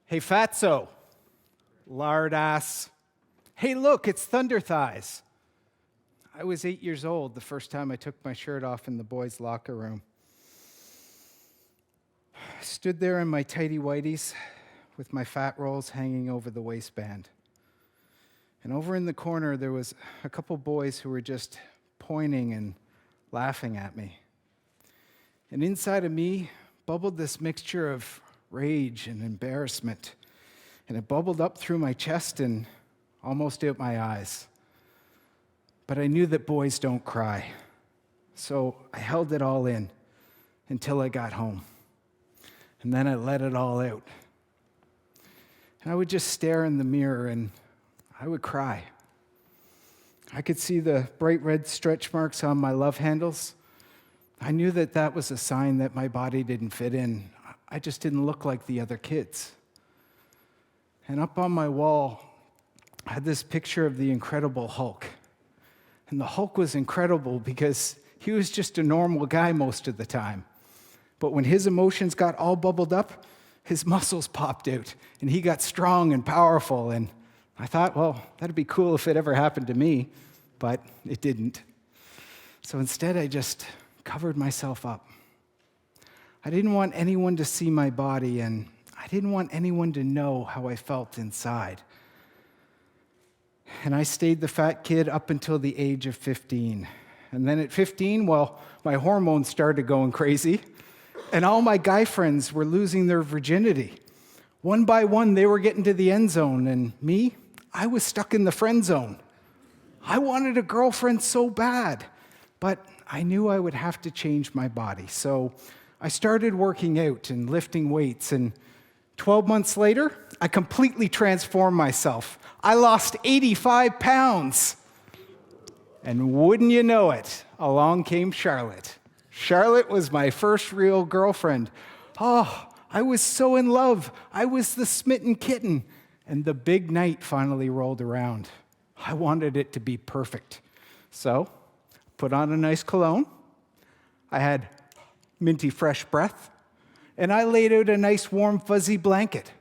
Hey, fatso, lard ass. Hey, look, it's Thunder Thighs. I was 8 years old the first time I took my shirt off in the boys' locker room. I stood there in my tighty whities with my fat rolls hanging over the waistband. And over in the corner, there was a couple boys who were just pointing and laughing at me. And inside of me bubbled this mixture of rage and embarrassment. And it bubbled up through my chest and almost out my eyes. But I knew that boys don't cry. So I held it all in until I got home. And then I let it all out. And I would just stare in the mirror and I would cry. I could see the bright red stretch marks on my love handles. I knew that that was a sign that my body didn't fit in. I just didn't look like the other kids. And up on my wall, I had this picture of the Incredible Hulk. And the Hulk was incredible because he was just a normal guy most of the time. But when his emotions got all bubbled up, his muscles popped out, and he got strong and powerful. And I thought, well, that'd be cool if it ever happened to me, but it didn't. So instead, I just covered myself up. I didn't want anyone to see my body, and I didn't want anyone to know how I felt inside. And I stayed the fat kid up until the age of 15. And then at 15, well, my hormones started going crazy, and all my guy friends were losing their virginity. One by one, they were getting to the end zone, and me, I was stuck in the friend zone. I wanted a girlfriend so bad, but I knew I would have to change my body. So I started working out and lifting weights, and 12 months later, I completely transformed myself. I lost 85 pounds. And wouldn't you know it, along came Charlotte. Charlotte was my first real girlfriend. Oh, I was so in love. I was the smitten kitten. And the big night finally rolled around. I wanted it to be perfect. So, put on a nice cologne. I had minty fresh breath. And I laid out a nice warm fuzzy blanket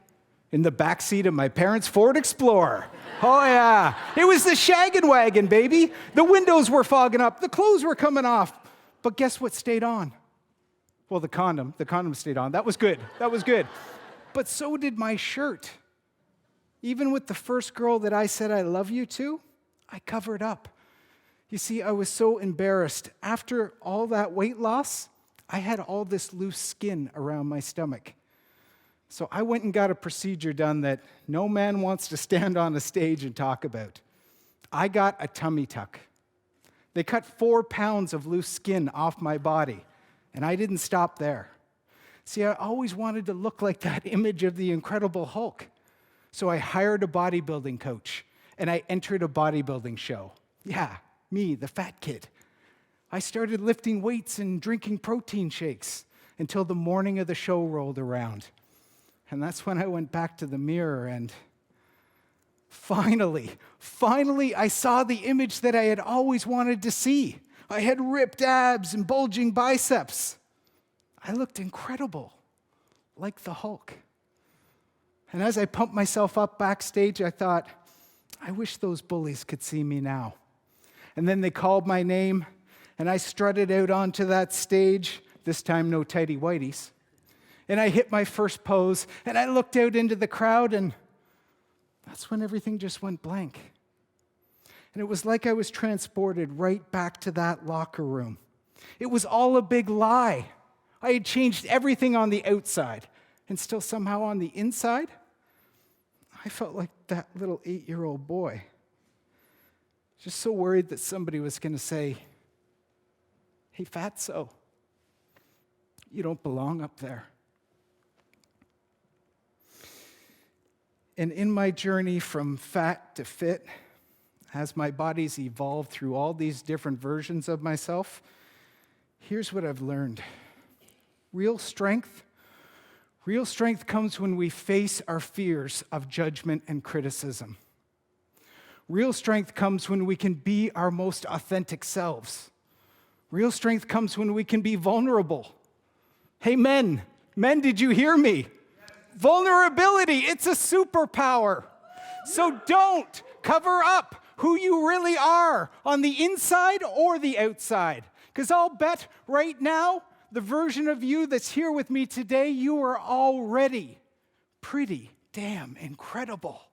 in the backseat of my parents' Ford Explorer. Oh yeah, it was the shaggin' wagon, baby. The windows were fogging up, the clothes were coming off. But guess what stayed on? Well, the condom stayed on. That was good. But so did my shirt. Even with the first girl that I said I love you to, I covered up. You see, I was so embarrassed. After all that weight loss, I had all this loose skin around my stomach. So I went and got a procedure done that no man wants to stand on a stage and talk about. I got a tummy tuck. They cut 4 pounds of loose skin off my body, and I didn't stop there. See, I always wanted to look like that image of the Incredible Hulk. So I hired a bodybuilding coach, and I entered a bodybuilding show. Yeah, me, the fat kid. I started lifting weights and drinking protein shakes until the morning of the show rolled around. And that's when I went back to the mirror and finally, I saw the image that I had always wanted to see. I had ripped abs and bulging biceps. I looked incredible, like the Hulk. And as I pumped myself up backstage, I thought, I wish those bullies could see me now. And then they called my name, and I strutted out onto that stage, this time no tighty whities. And I hit my first pose, and I looked out into the crowd, and that's when everything just went blank. And it was like I was transported right back to that locker room. It was all a big lie. I had changed everything on the outside, and still somehow on the inside, I felt like that little 8-year-old boy. Just so worried that somebody was going to say, hey, fatso, you don't belong up there. And in my journey from fat to fit, as my body's evolved through all these different versions of myself, here's what I've learned. Real strength comes when we face our fears of judgment and criticism. Real strength comes when we can be our most authentic selves. Real strength comes when we can be vulnerable. Hey, men, did you hear me? Vulnerability, it's a superpower. So don't cover up who you really are on the inside or the outside. Because I'll bet right now, the version of you that's here with me today, you are already pretty damn incredible.